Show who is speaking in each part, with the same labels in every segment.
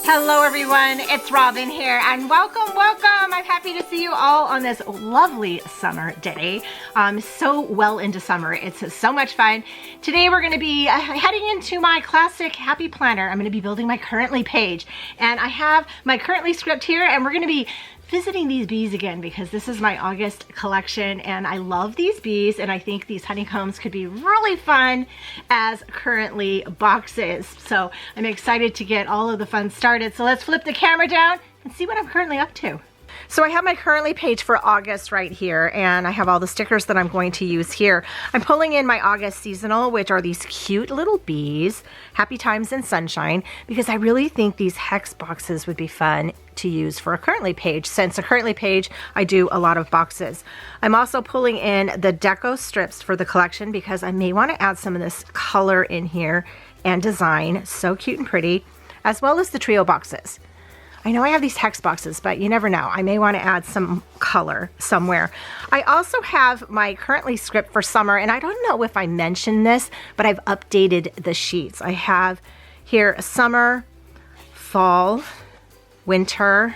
Speaker 1: Hello everyone, it's Robin here and welcome, welcome. I'm happy to see you all on this lovely summer day. So well into summer, it's so much fun. Today we're going to be heading into my classic happy planner. I'm going to be building my currently page and I have my currently script here and we're going to be visiting these bees again because this is my August collection and I love these bees and I think these honeycombs could be really fun as currently boxes. So I'm excited to get all of the fun started. So let's flip the camera down and see what I'm currently up to. So I have my currently page for August right here and I have all the stickers that I'm going to use here. I'm pulling in my August seasonal, which are these cute little bees, Happy Times and Sunshine, because I really think these hex boxes would be fun to use for a currently page. Since a currently page, I do a lot of boxes. I'm also pulling in the deco strips for the collection because I may want to add some of this color in here and design. So cute and pretty, as well as the trio boxes. I know I have these hex boxes, but you never know. I may want to add some color somewhere. I also have my currently script for summer, and I don't know if I mentioned this, but I've updated the sheets. I have here summer, fall, winter,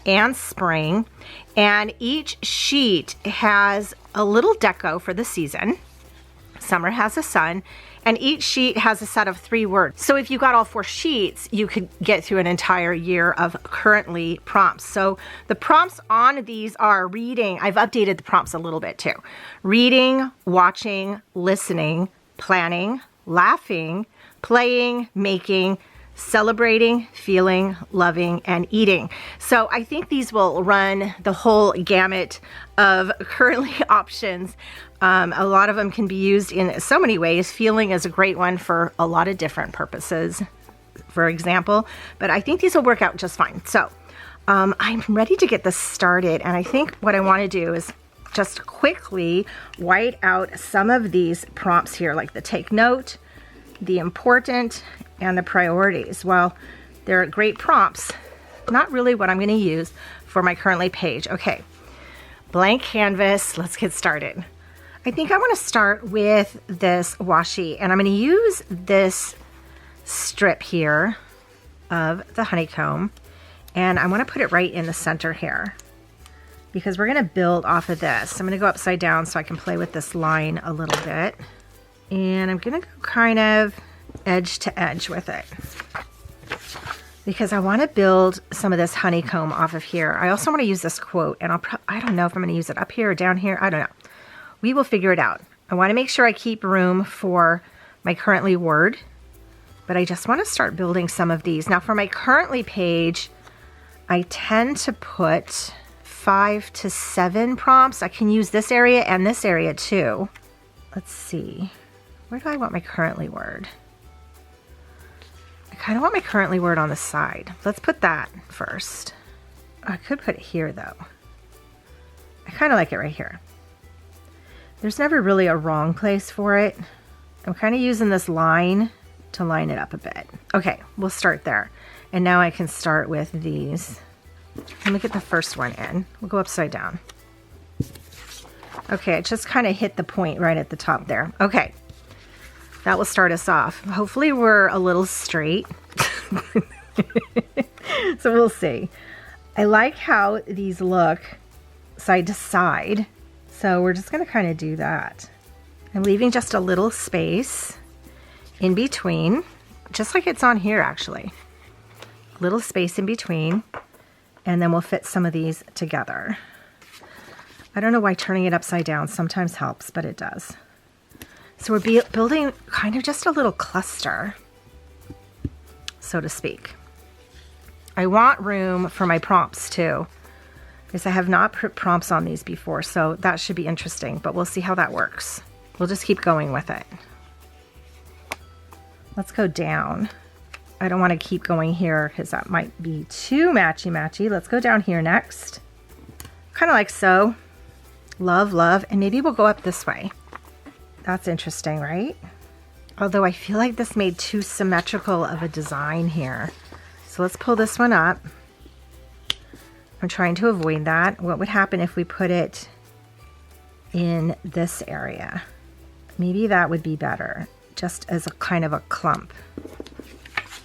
Speaker 1: and spring, and each sheet has a little deco for the season. Summer has a sun, and each sheet has a set of 3 words. So if you got all 4 sheets, you could get through an entire year of currently prompts. So the prompts on these are reading. I've updated the prompts a little bit too. Reading, watching, listening, planning, laughing, playing, making, celebrating, feeling, loving, and eating. So I think these will run the whole gamut of currently options. A lot of them can be used in so many ways. Feeling is a great one for a lot of different purposes, for example, but I think these will work out just fine. So I'm ready to get this started, and I think what I want to do is just quickly white out some of these prompts here, like the take note, the important, and the priorities. Well, they're great prompts, not really what I'm going to use for my currently page. Okay, blank canvas, let's get started. I think I want to start with this washi, and I'm going to use this strip here of the honeycomb, and I want to put it right in the center here because we're going to build off of this. I'm going to go upside down so I can play with this line a little bit, and I'm going to go kind of edge to edge with it because I want to build some of this honeycomb off of here. I also want to use this quote, and I don't know if I'm going to use it up here or down here. I don't know. We will figure it out. I want to make sure I keep room for my currently word, but I just want to start building some of these. Now for my currently page, I tend to put 5 to 7 prompts. I can use this area and this area too. Let's see. Where do I want my currently word? I kind of want my currently word on the side. Let's put that first. I could put it here though. I kind of like it right here. There's never really a wrong place for it. I'm kind of using this line to line it up a bit. Okay, we'll start there. And now I can start with these. Let me get the first one in. We'll go upside down. Okay, it just kind of hit the point right at the top there. Okay, that will start us off. Hopefully we're a little straight. So we'll see. I like how these look side to side. So we're just going to kind of do that. I'm leaving just a little space in between, just like it's on here actually. Little space in between, and then we'll fit some of these together. I don't know why turning it upside down sometimes helps, but it does. So we're building kind of just a little cluster, so to speak. I want room for my prompts too, because I have not put prompts on these before, so that should be interesting, but we'll see how that works. We'll just keep going with it. Let's go down. I don't want to keep going here because that might be too matchy-matchy. Let's go down here next. Kind of like so. Love, love, and maybe we'll go up this way. That's interesting, right? Although I feel like this made too symmetrical of a design here. So let's pull this one up. I'm trying to avoid that. What would happen if we put it in this area? Maybe that would be better, just as a kind of a clump.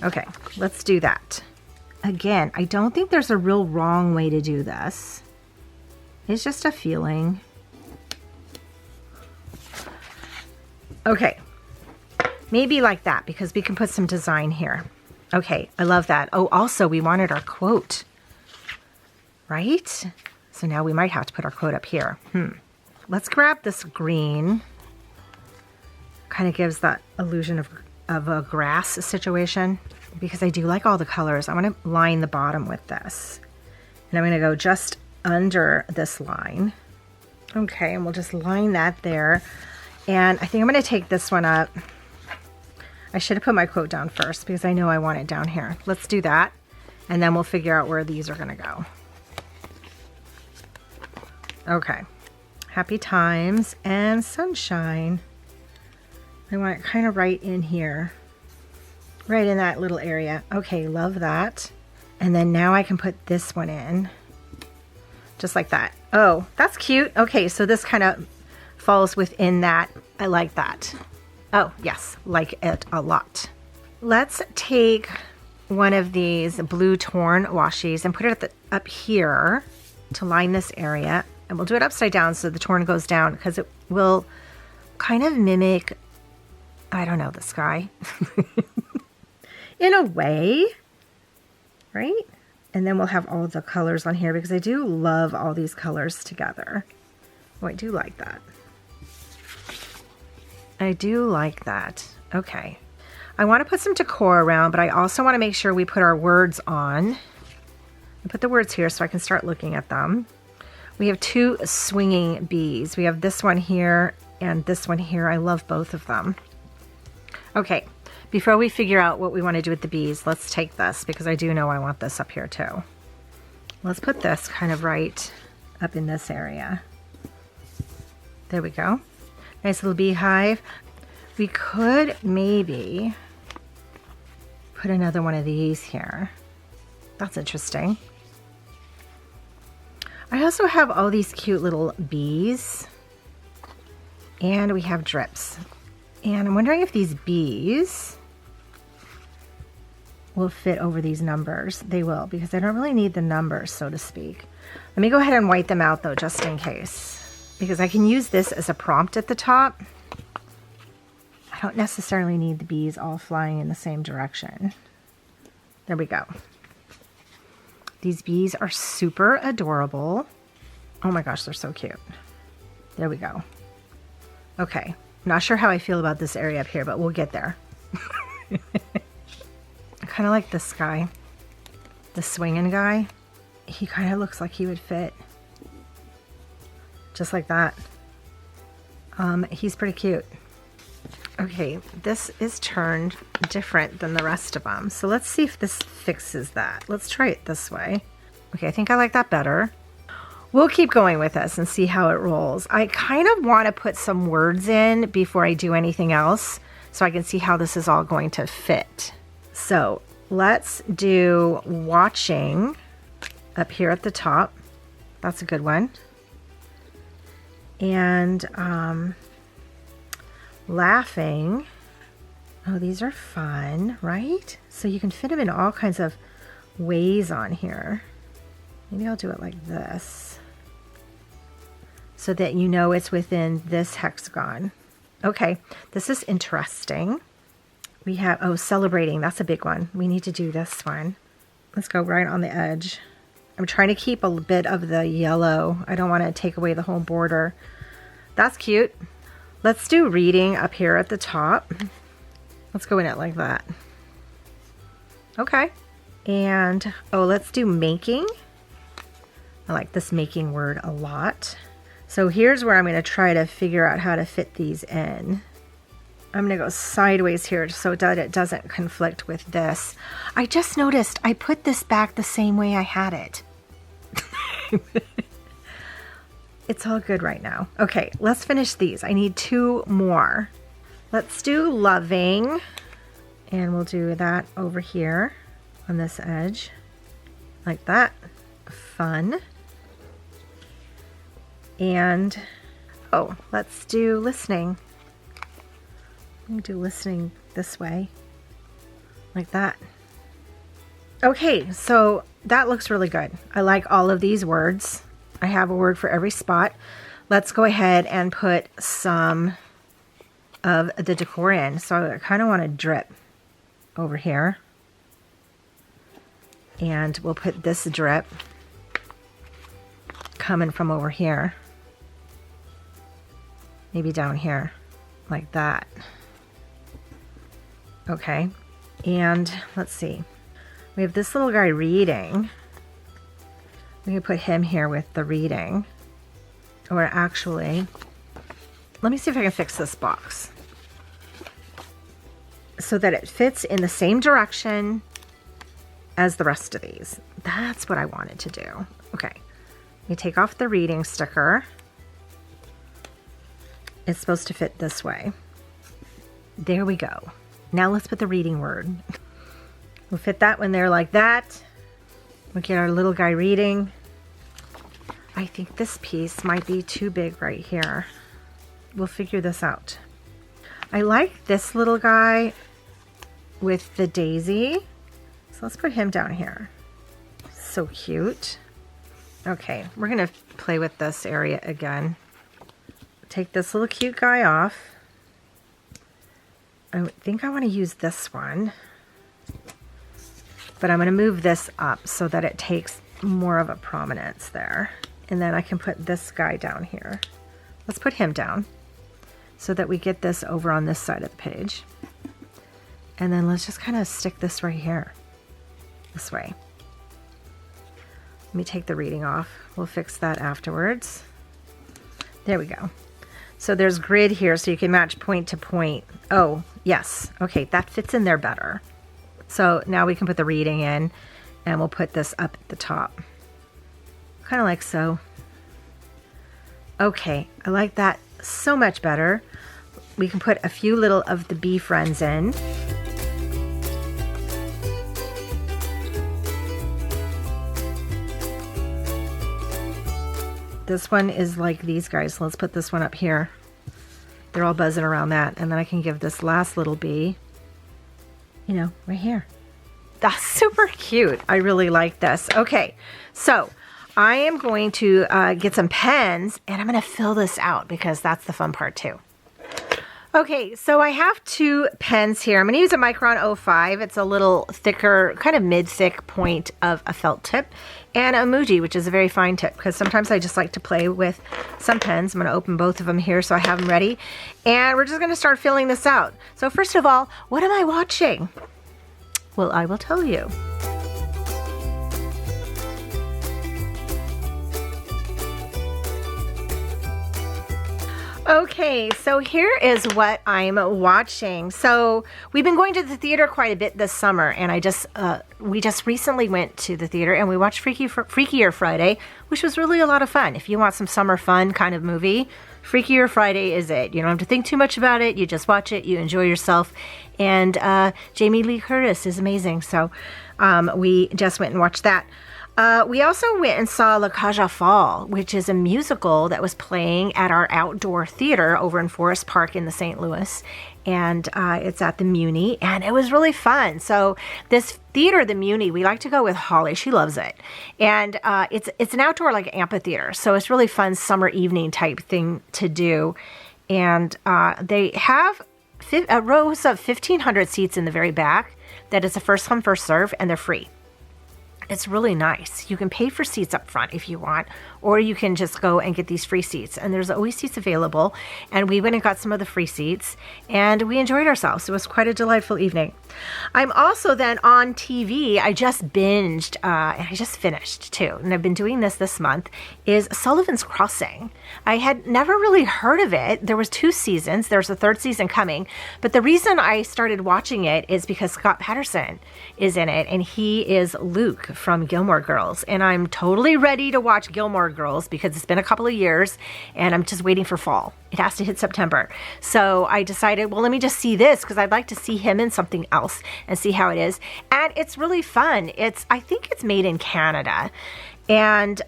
Speaker 1: Okay, let's do that. Again, I don't think there's a real wrong way to do this. It's just a feeling. Okay, maybe like that because we can put some design here. Okay, I love that. Oh, also we wanted our quote, right? So now we might have to put our quote up here. Let's grab this green. Kind of gives that illusion of a grass situation because I do like all the colors. I want to line the bottom with this. And I'm going to go just under this line. Okay, and we'll just line that there. And I think I'm going to take this one up. I should have put my quote down first because I know I want it down here. Let's do that. And then we'll figure out where these are going to go. Okay. Happy times and sunshine. I want it kind of right in here. Right in that little area. Okay, love that. And then now I can put this one in. Just like that. Oh, that's cute. Okay, so this kind of falls within that. I like that. Oh, yes, like it a lot. Let's take one of these blue torn washies and put it up here to line this area. And we'll do it upside down so the torn goes down because it will kind of mimic, I don't know, the sky. In a way, right? And then we'll have all the colors on here because I do love all these colors together. Oh, I do like that. I do like that. Okay. I want to put some decor around, but I also want to make sure we put our words on. I put the words here so I can start looking at them. We have two swinging bees. We have this one here and this one here. I love both of them. Okay. Before we figure out what we want to do with the bees, let's take this because I do know I want this up here too. Let's put this kind of right up in this area. There we go. Nice little beehive. We could maybe put another one of these here. That's interesting. I also have all these cute little bees and we have drips. And I'm wondering if these bees will fit over these numbers. They will, because I don't really need the numbers, so to speak. Let me go ahead and white them out though, just in case, because I can use this as a prompt at the top. I don't necessarily need the bees all flying in the same direction. There we go. These bees are super adorable. Oh my gosh, they're so cute. There we go. Okay, I'm not sure how I feel about this area up here, but we'll get there. I kind of like this guy, the swinging guy. He kind of looks like he would fit just like that. He's pretty cute. Okay, this is turned different than the rest of them. So let's see if this fixes that. Let's try it this way. Okay, I think I like that better. We'll keep going with this and see how it rolls. I kind of want to put some words in before I do anything else so I can see how this is all going to fit. So let's do watching up here at the top. That's a good one. And laughing. Oh, these are fun, right? So you can fit them in all kinds of ways on here. Maybe I'll do it like this so that you know it's within this hexagon. Okay, this is interesting. We have, oh, celebrating. That's a big one. We need to do this one. Let's go right on the edge. I'm trying to keep a bit of the yellow. I don't want to take away the whole border. That's cute. Let's do reading up here at the top. Let's go in it like that. Okay. And, oh, let's do making. I like this making word a lot. So here's where I'm going to try to figure out how to fit these in. I'm going to go sideways here so that it doesn't conflict with this. I just noticed I put this back the same way I had it. It's all good right now. Okay, let's finish these. I need two more. Let's do loving. And we'll do that over here on this edge. Like that. Fun. And, oh, let's do listening. Let me do listening this way. Like that. Okay, so that looks really good. I like all of these words. I have a word for every spot. Let's go ahead and put some of the decor in. So I kind of want to drip over here. And we'll put this drip coming from over here. Maybe down here, like that. Okay, and let's see. We have this little guy reading. We can put him here with the reading. Or actually, let me see if I can fix this box so that it fits in the same direction as the rest of these. That's what I wanted to do. Okay, let me take off the reading sticker. It's supposed to fit this way. There we go. Now let's put the reading word. We'll fit that when they're like that. We'll get our little guy reading. I think this piece might be too big right here. We'll figure this out. I like this little guy with the daisy. So let's put him down here. So cute. Okay, we're gonna play with this area again. Take this little cute guy off. I think I want to use this one. But I'm going to move this up so that it takes more of a prominence there. And then I can put this guy down here. Let's put him down so that we get this over on this side of the page. And then let's just kind of stick this right here, this way. Let me take the reading off. We'll fix that afterwards. There we go. So there's grid here so you can match point to point. Oh, yes. Okay, that fits in there better. So now we can put the reading in and we'll put this up at the top. Kind of like so. Okay, I like that so much better. We can put a few little of the bee friends in. This one is like these guys. So let's put this one up here. They're all buzzing around that. And then I can give this last little bee, you know, right here. That's super cute. I really like this. Okay, so I am going to get some pens and I'm going to fill this out because that's the fun part too. Okay, so I have two pens here. I'm going to use a Micron 05. It's a little thicker, kind of mid-thick point of a felt tip. And a Muji, which is a very fine tip, because sometimes I just like to play with some pens. I'm going to open both of them here so I have them ready. And we're just going to start filling this out. So first of all, what am I watching? Well, I will tell you. Okay, so here is what I'm watching. So we've been going to the theater quite a bit this summer, and we just recently went to the theater and we watched Freakier Friday, which was really a lot of fun. If you want some summer fun kind of movie, Freakier Friday is it. You don't have to think too much about it. You just watch it, you enjoy yourself, and Jamie Lee Curtis is amazing. So we just went and watched that. We also went and saw La Cage aux Folles, which is a musical that was playing at our outdoor theater over in Forest Park in the St. Louis. And it's at the Muni, and it was really fun. So this theater, the Muni, we like to go with Holly. She loves it. And it's an outdoor like amphitheater. So it's really fun summer evening type thing to do. And they have rows of 1,500 seats in the very back. That is a first come, first serve, and they're free. It's really nice. You can pay for seats up front if you want, or you can just go and get these free seats. And there's always seats available. And we went and got some of the free seats, and we enjoyed ourselves. It was quite a delightful evening. I'm also then on TV. I just binged, and I just finished too, and I've been doing this month, is Sullivan's Crossing. I had never really heard of it. There was 2 seasons. There's a 3rd season coming. But the reason I started watching it is because Scott Patterson is in it, and he is Luke from Gilmore Girls. And I'm totally ready to watch Gilmore Girls because it's been a couple of years, and I'm just waiting for fall. It has to hit September. So I decided, well, let me just see this because I'd like to see him in something else and see how it is. And it's really fun. I think it's made in Canada. And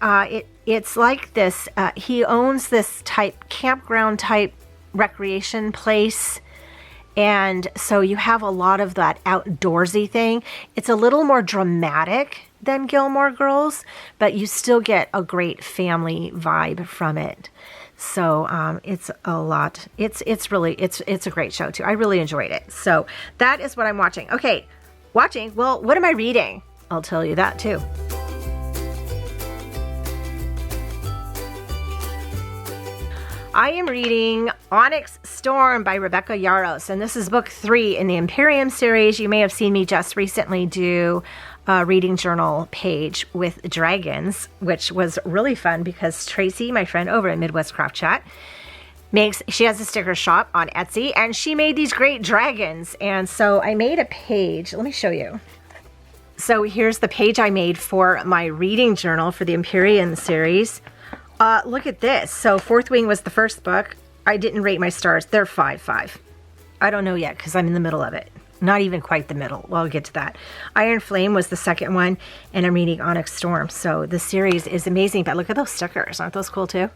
Speaker 1: it's like this, he owns this type campground type recreation place. And so you have a lot of that outdoorsy thing. It's a little more dramatic than Gilmore Girls, but you still get a great family vibe from it. So it's a lot. It's a great show too. I really enjoyed it. So that is what I'm watching. Okay, watching. Well, what am I reading? I'll tell you that too. I am reading Onyx Storm by Rebecca Yarros, and this is book 3 in the Imperium series. You may have seen me just recently do a reading journal page with dragons, which was really fun because Tracy, my friend over at Midwest Craft Chat, she has a sticker shop on Etsy, and she made these great dragons. And so I made a page. Let me show you. So here's the page I made for my reading journal for the Imperium series. Look at this. So Fourth Wing was the first book. I didn't rate my stars. They're 5/5. I don't know yet because I'm in the middle of it. Not even quite the middle. Well, I'll get to that. Iron Flame was the second one, and I'm reading Onyx Storm. So the series is amazing. But look at those stickers. Aren't those cool too?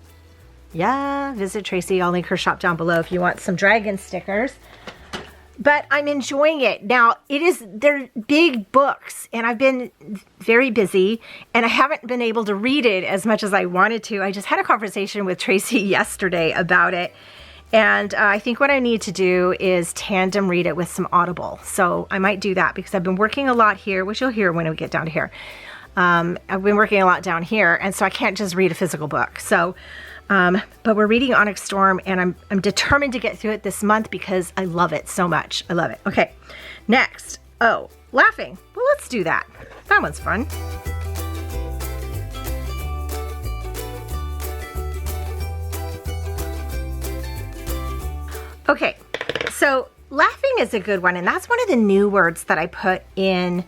Speaker 1: Yeah, visit Tracy. I'll link her shop down below if you want some dragon stickers. But I'm enjoying it. Now, they're big books, and I've been very busy, and I haven't been able to read it as much as I wanted to. I just had a conversation with Tracy yesterday about it, and I think what I need to do is tandem read it with some Audible. So I might do that because I've been working a lot here, which you'll hear when we get down to here. I've been working a lot down here, and so I can't just read a physical book. So but we're reading Onyx Storm, and I'm determined to get through it this month because I love it so much. I love it. Okay, next. Oh, laughing. Well, let's do that. That one's fun. Okay, so laughing is a good one, and that's one of the new words that I put in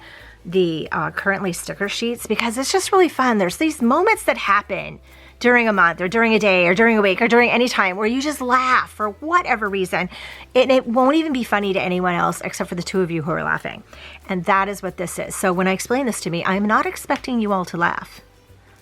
Speaker 1: the currently sticker sheets because it's just really fun. There's these moments that happen during a month or during a day or during a week or during any time where you just laugh for whatever reason. And it won't even be funny to anyone else except for the two of you who are laughing. And that is what this is. So when I explain this to me, I'm not expecting you all to laugh.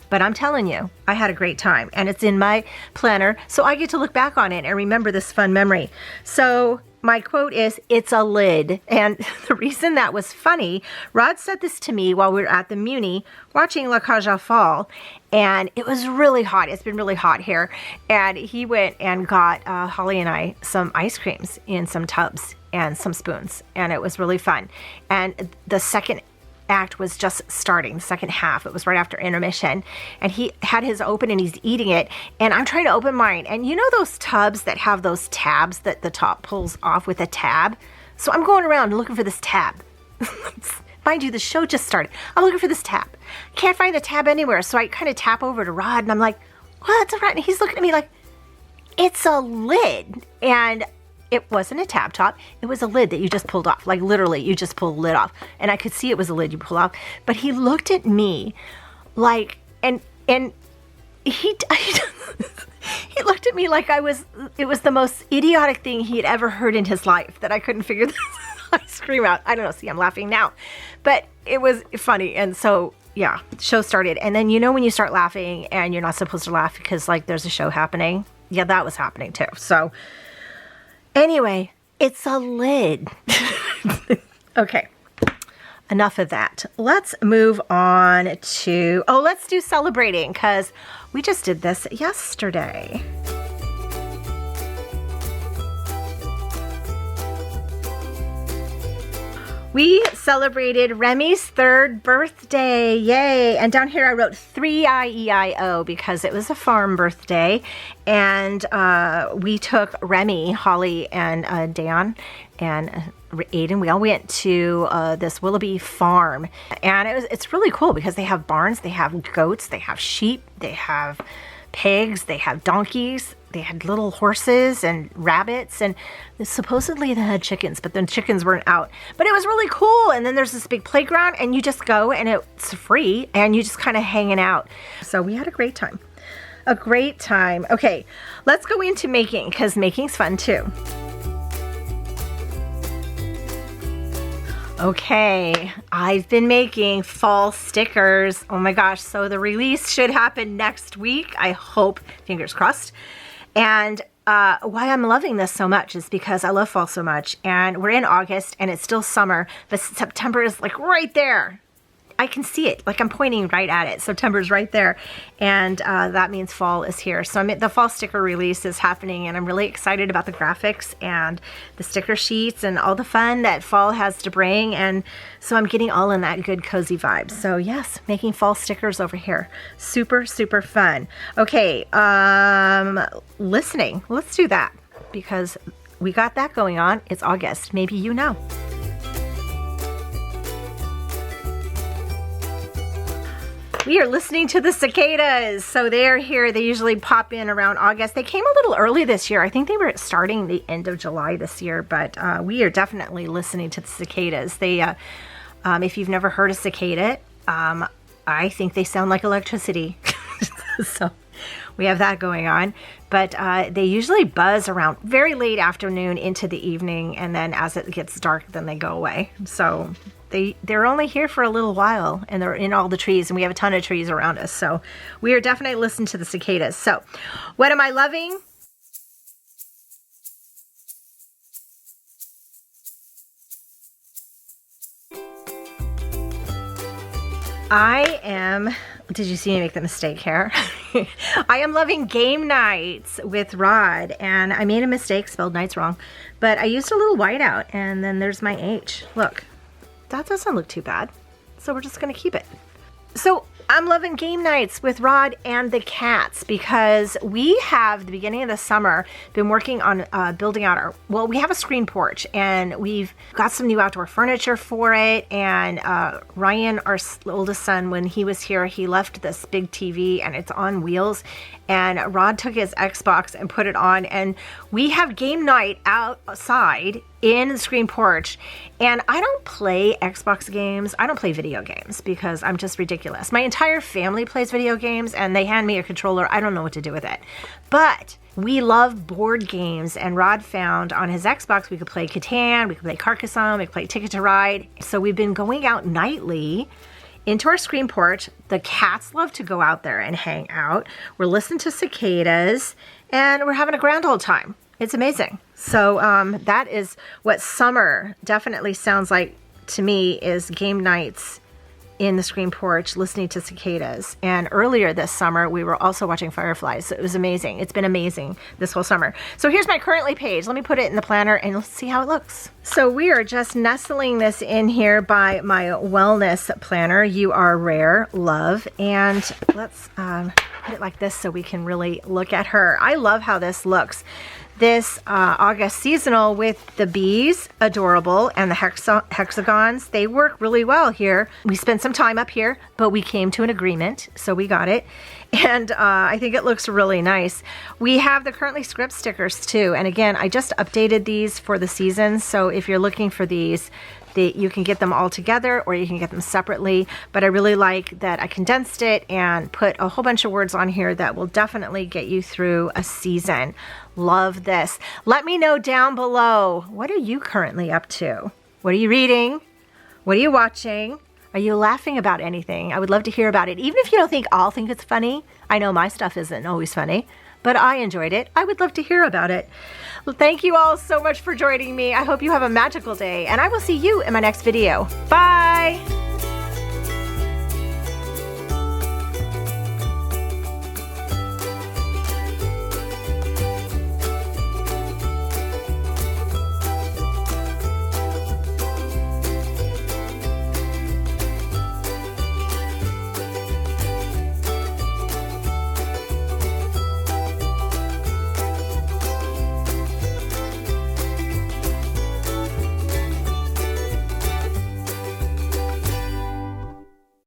Speaker 1: But I'm telling you, I had a great time. And it's in my planner, so I get to look back on it and remember this fun memory. So my quote is, "It's a lid." And the reason that was funny, Rod said this to me while we were at the Muni watching La Cage aux Folles, and it was really hot. It's been really hot here. And he went and got Holly and I some ice creams in some tubs and some spoons. And it was really fun. And the second act was just starting, the second half. It was right after intermission, and he had his open and he's eating it, and I'm trying to open mine. And you know those tubs that have those tabs that the top pulls off with a tab? So I'm going around looking for this tab. Mind you, the show just started. I'm looking for this tab. Can't find the tab anywhere, so I kind of tap over to Rod, and I'm like, "What's a And he's looking at me like, "It's a lid." And it wasn't a tab top. It was a lid that you just pulled off. Like literally, you just pulled the lid off. And I could see it was a lid you pull off. But he looked at me like, and he he looked at me like it was the most idiotic thing he had ever heard in his life, that I couldn't figure this ice cream out. I don't know. See, I'm laughing now. But it was funny. And so, yeah, the show started. And then, you know, when you start laughing and you're not supposed to laugh because like there's a show happening. Yeah, that was happening too. So anyway, it's a lid. Okay, enough of that. Let's move on to, let's do celebrating, because we just did this yesterday. We celebrated Remy's 3rd birthday, yay! And down here I wrote 3-I-E-I-O because it was a farm birthday. And we took Remy, Holly, and Dan, and Aiden. We all went to this Willoughby farm. And it's really cool because they have barns, they have goats, they have sheep, they have pigs, they have donkeys, they had little horses and rabbits, and supposedly they had chickens, but then chickens weren't out. But it was really cool. And then there's this big playground, and you just go, and it's free, and you just kind of hanging out. So we had a great time. A great time. Okay, let's go into making, because making's fun too. Okay, I've been making fall stickers. Oh my gosh, so the release should happen next week. I hope, fingers crossed. And why I'm loving this so much is because I love fall so much, and we're in August and it's still summer, but September is like right there. I can see it, like I'm pointing right at it. September's right there, and that means fall is here. So the fall sticker release is happening, and I'm really excited about the graphics and the sticker sheets and all the fun that fall has to bring, and so I'm getting all in that good cozy vibe. So yes, making fall stickers over here. Super, super fun. Okay, listening, let's do that because we got that going on. It's August, maybe you know. We are listening to the cicadas. So they're here. They usually pop in around August. They came a little early this year. I think they were starting the end of July this year, but we are definitely listening to the cicadas. They, if you've never heard a cicada, I think they sound like electricity. So we have that going on, but they usually buzz around very late afternoon into the evening, and then as it gets dark, then they go away. So they're only here for a little while, and they're in all the trees, and we have a ton of trees around us. So we are definitely listening to the cicadas. So what am I loving? Did you see me make the mistake here? I am loving game nights with Rod, and I made a mistake, spelled nights wrong, but I used a little whiteout, and then there's my H. Look, that doesn't look too bad, so we're just gonna keep it. So I'm loving game nights with Rod and the cats because we have, the beginning of the summer, been working on building out we have a screen porch, and we've got some new outdoor furniture for it. And Ryan, our oldest son, when he was here, he left this big TV, and it's on wheels. And Rod took his Xbox and put it on, and we have game night outside in the screen porch. And I don't play Xbox games. I don't play video games because I'm just ridiculous. My entire family plays video games, and they hand me a controller. I don't know what to do with it. But we love board games, and Rod found on his Xbox we could play Catan, we could play Carcassonne, we could play Ticket to Ride. So we've been going out nightly into our screen porch. The cats love to go out there and hang out. We're listening to cicadas, and we're having a grand old time. It's amazing. So that is what summer definitely sounds like to me, is game nights in the screen porch listening to cicadas. And earlier this summer, we were also watching fireflies. So it was amazing. It's been amazing this whole summer. So here's my currently page. Let me put it in the planner and let's see how it looks. So we are just nestling this in here by my wellness planner. You are rare, love. And let's put it like this so we can really look at her. I love how this looks. This August seasonal with the bees, adorable, and the hexagons, they work really well here. We spent some time up here, but we came to an agreement, so we got it. And I think it looks really nice. We have the currently script stickers too. And again, I just updated these for the season. So if you're looking for these, you can get them all together or you can get them separately. But I really like that I condensed it and put a whole bunch of words on here that will definitely get you through a season. Love this. Let me know down below, what are you currently up to? What are you reading? What are you watching? Are you laughing about anything? I would love to hear about it. Even if you don't think I'll think it's funny. I know my stuff isn't always funny, but I enjoyed it. I would love to hear about it. Well, thank you all so much for joining me. I hope you have a magical day, and I will see you in my next video. Bye!